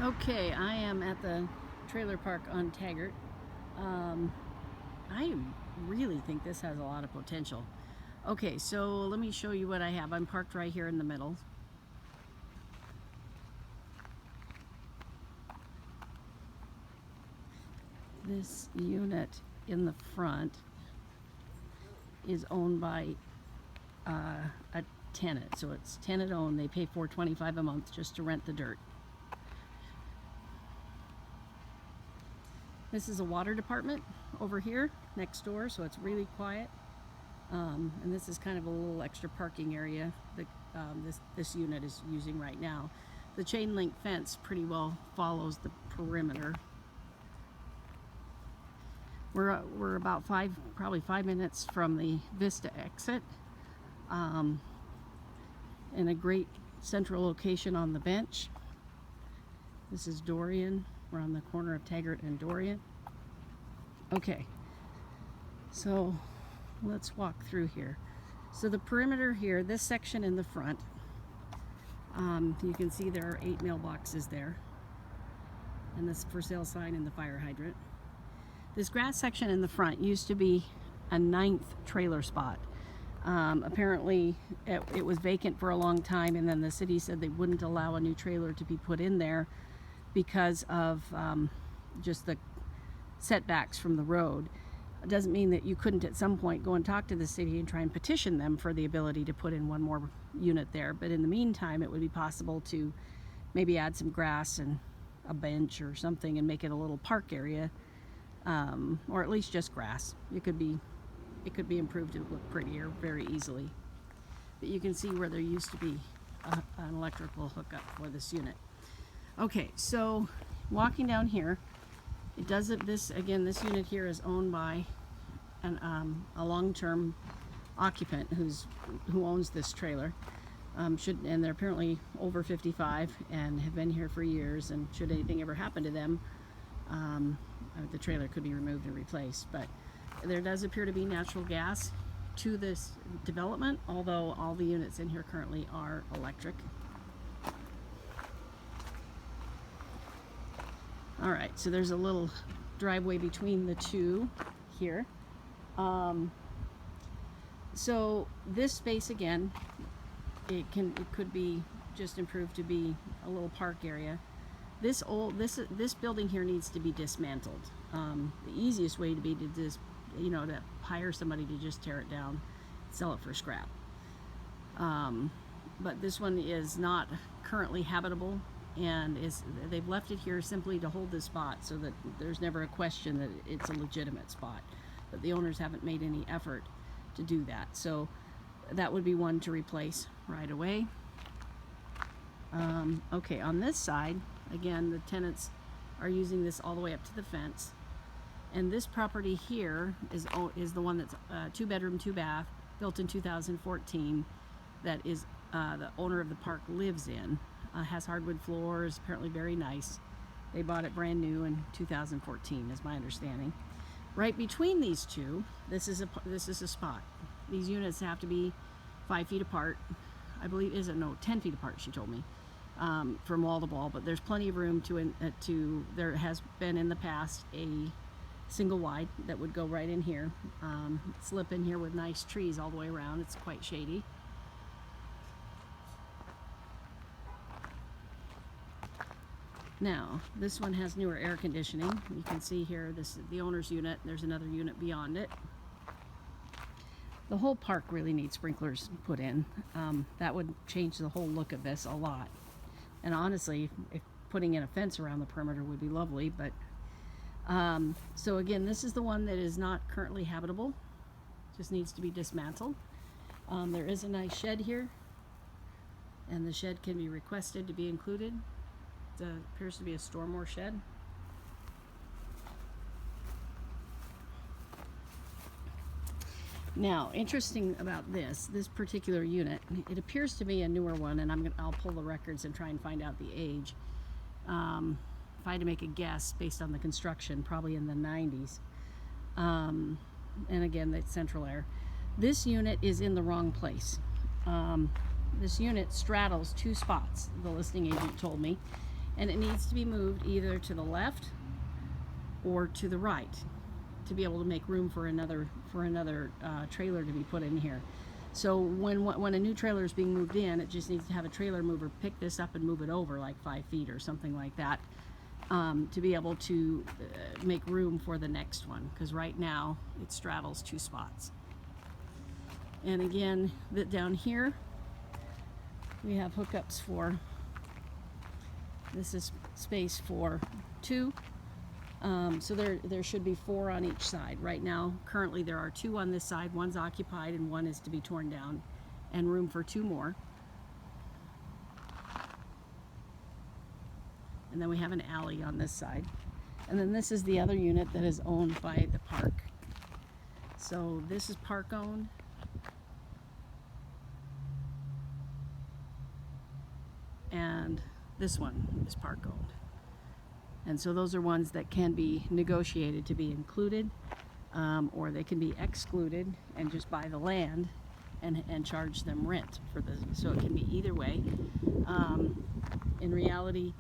Okay, I am at the trailer park on Taggart. I really think this has a lot of potential. Okay, so let me show you what I have. I'm parked right here in the middle. This unit in the front is owned by a tenant, so it's tenant owned. They pay $4.25 a month just to rent the dirt. This is a water department over here next door, so it's really quiet. And this is kind of a little extra parking area that this unit is using right now. The chain link fence pretty well follows the perimeter. We're about probably 5 minutes from the Vista exit, in a great central location on the bench. This is Dorian. We're on the corner of Taggart and Dorian. Okay, so let's walk through here. So the perimeter here, this section in the front, you can see there are 8 mailboxes there, and this for sale sign and the fire hydrant. This grass section in the front used to be a 9th trailer spot. Apparently it was vacant for a long time, and then the city said they wouldn't allow a new trailer to be put in there because of just the setbacks from the road. It doesn't mean that you couldn't at some point go and talk to the city and try and petition them for the ability to put in one more unit there. But in the meantime, it would be possible to maybe add some grass and a bench or something and make it a little park area, or at least just grass. It could be improved to look prettier very easily. But you can see where there used to be an electrical hookup for this unit. Okay, so walking down here, this unit here is owned by a long-term occupant who owns this trailer. And they're apparently over 55 and have been here for years, and should anything ever happen to them, the trailer could be removed and replaced. But there does appear to be natural gas to this development, although all the units in here currently are electric. All right, so there's a little driveway between the two here. So this space, again, it could be just improved to be a little park area. This building here needs to be dismantled. The easiest way to be to hire somebody to just tear it down, sell it for scrap. But this one is not currently habitable, and they've left it here simply to hold this spot so that there's never a question that it's a legitimate spot. But the owners haven't made any effort to do that. So that would be one to replace right away. Okay, on this side, again, the tenants are using this all the way up to the fence. And this property here is the one that's 2-bedroom, 2-bath, built in 2014, that is the owner of the park lives in. Has hardwood floors, apparently very nice. They bought it brand new in 2014, is my understanding. Right between these two, this is a spot. These units have to be 5 feet apart. I believe 10 feet apart, she told me, from wall to wall. But there's plenty of room there has been in the past a single wide that would go right in here, slip in here with nice trees all the way around. It's quite shady. Now, this one has newer air conditioning. You can see here, this is the owner's unit. There's another unit beyond it. The whole park really needs sprinklers put in. That would change the whole look of this a lot. And honestly, if putting in a fence around the perimeter would be lovely. But so again, this is the one that is not currently habitable. Just needs to be dismantled. There is a nice shed here, and the shed can be requested to be included. It appears to be a Stormore shed. Now, interesting about this particular unit, it appears to be a newer one, and I'll pull the records and try and find out the age. If I had to make a guess based on the construction, probably in the 90s. And again, that's central air. This unit is in the wrong place. This unit straddles 2 spots, the listing agent told me. and it needs to be moved either to the left or to the right to be able to make room for another trailer to be put in here. So when a new trailer is being moved in, it just needs to have a trailer mover pick this up and move it over like 5 feet or something like that, to be able to make room for the next one, because right now it straddles 2 spots. And again, down here we have hookups for, this is space for 2. So there should be 4 on each side. Right now, currently there are 2 on this side. One's occupied and one is to be torn down, and room for 2 more. And then we have an alley on this side. And then this is the other unit that is owned by the park. So this is park owned. And this one is park owned. And so those are ones that can be negotiated to be included, or they can be excluded and just buy the land and charge them rent for the. So it can be either way. In reality,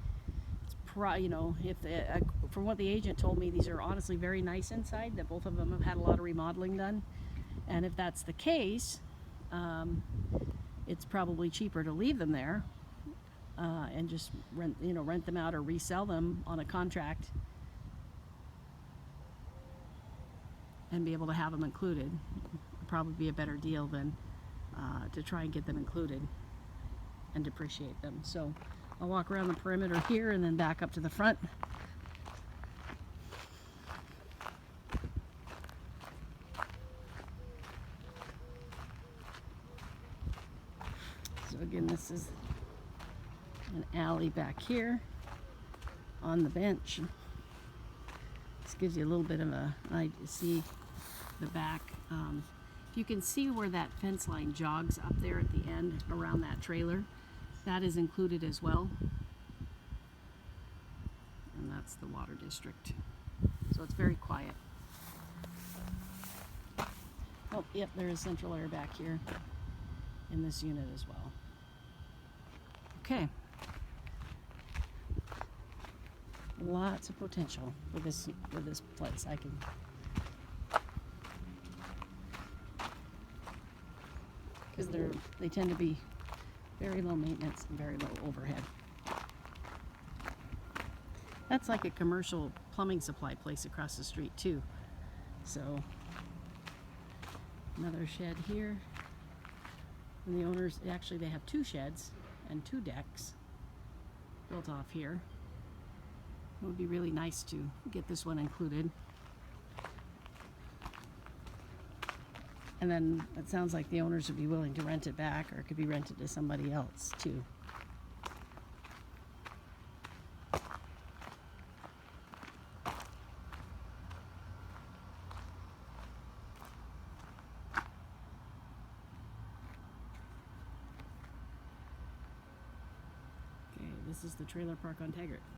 it's if from what the agent told me, these are honestly very nice inside. That both of them have had a lot of remodeling done, and if that's the case, it's probably cheaper to leave them there. And just rent them out or resell them on a contract and be able to have them included. It'd probably be a better deal than to try and get them included and depreciate them. So I'll walk around the perimeter here and then back up to the front. So again, this is an alley back here on the bench. This gives you a little bit of a idea. See the back. If you can see where that fence line jogs up there at the end around that trailer, that is included as well. And that's the water district. So it's very quiet. Oh, yep, there is central air back here in this unit as well. Okay. Lots of potential for this place. Because they tend to be very low maintenance and very low overhead. That's like a commercial plumbing supply place across the street too. So another shed here. And the owners, actually they have 2 sheds and 2 decks built off here. It would be really nice to get this one included. And then it sounds like the owners would be willing to rent it back, or it could be rented to somebody else too. Okay, this is the trailer park on Taggart.